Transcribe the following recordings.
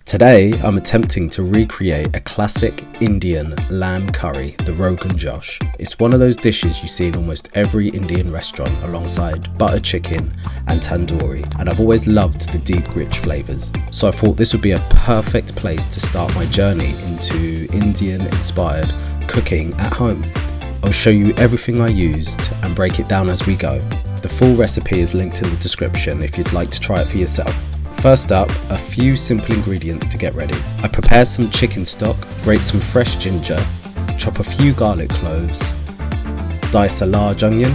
Today, I'm attempting to recreate a classic Indian lamb curry, the Rogan Josh. It's one of those dishes you see in almost every Indian restaurant alongside butter chicken and tandoori, and I've always loved the deep, rich flavours. So I thought this would be a perfect place to start my journey into Indian-inspired cooking at home. I'll show you everything I used and break it down as we go. The full recipe is linked in the description if you'd like to try it for yourself. First up, a few simple ingredients to get ready. I prepare some chicken stock, grate some fresh ginger, chop a few garlic cloves, dice a large onion,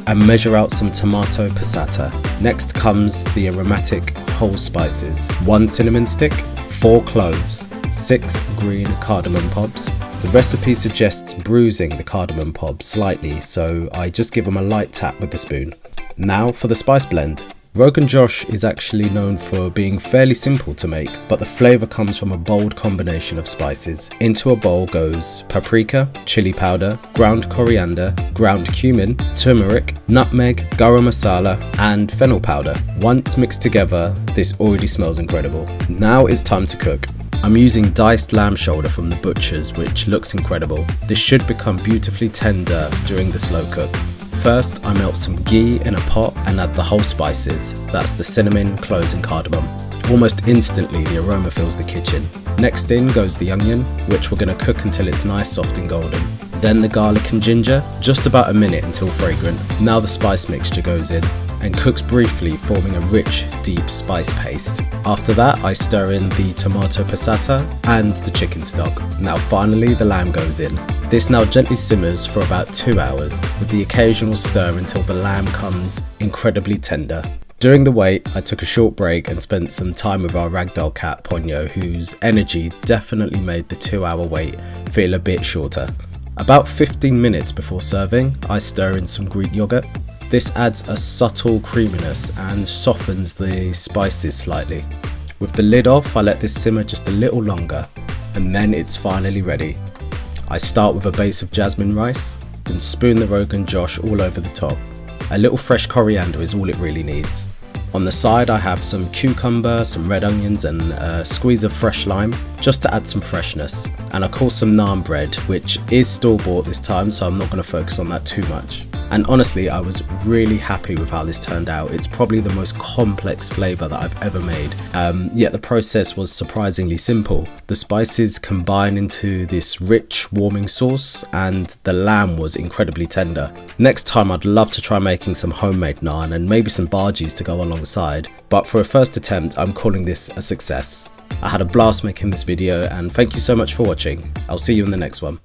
and measure out some tomato passata. Next comes the aromatic whole spices, 1 cinnamon stick, 4 cloves, 6 green cardamom pods. The recipe suggests bruising the cardamom pods slightly, so I just give them a light tap with the spoon. Now for the spice blend. Rogan Josh is actually known for being fairly simple to make, but the flavour comes from a bold combination of spices. Into a bowl goes paprika, chili powder, ground coriander, ground cumin, turmeric, nutmeg, garam masala, and fennel powder. Once mixed together, this already smells incredible. Now it's time to cook. I'm using diced lamb shoulder from the butcher's, which looks incredible. This should become beautifully tender during the slow cook. First, I melt some ghee in a pot and add the whole spices. That's the cinnamon, cloves and cardamom. Almost instantly, the aroma fills the kitchen. Next in goes the onion, which we're going to cook until it's nice, soft and golden. Then the garlic and ginger, just about a minute until fragrant. Now the spice mixture goes in and cooks briefly, forming a rich, deep spice paste. After that, I stir in the tomato passata and the chicken stock. Now finally, the lamb goes in. This now gently simmers for about 2 hours, with the occasional stir until the lamb comes incredibly tender. During the wait, I took a short break and spent some time with our ragdoll cat, Ponyo, whose energy definitely made the 2-hour wait feel a bit shorter. About 15 minutes before serving, I stir in some Greek yogurt. This adds a subtle creaminess and softens the spices slightly. With the lid off, I let this simmer just a little longer, and then it's finally ready. I start with a base of jasmine rice, then spoon the Rogan Josh all over the top. A little fresh coriander is all it really needs. On the side I have some cucumber, some red onions and a squeeze of fresh lime, just to add some freshness. And of course some naan bread, which is store-bought this time, so I'm not going to focus on that too much. And honestly, I was really happy with how this turned out. It's probably the most complex flavour that I've ever made, yet the process was surprisingly simple. The spices combine into this rich, warming sauce, and the lamb was incredibly tender. Next time I'd love to try making some homemade naan and maybe some bhajis to go alongside, but for a first attempt I'm calling this a success. I had a blast making this video and thank you so much for watching. I'll see you in the next one.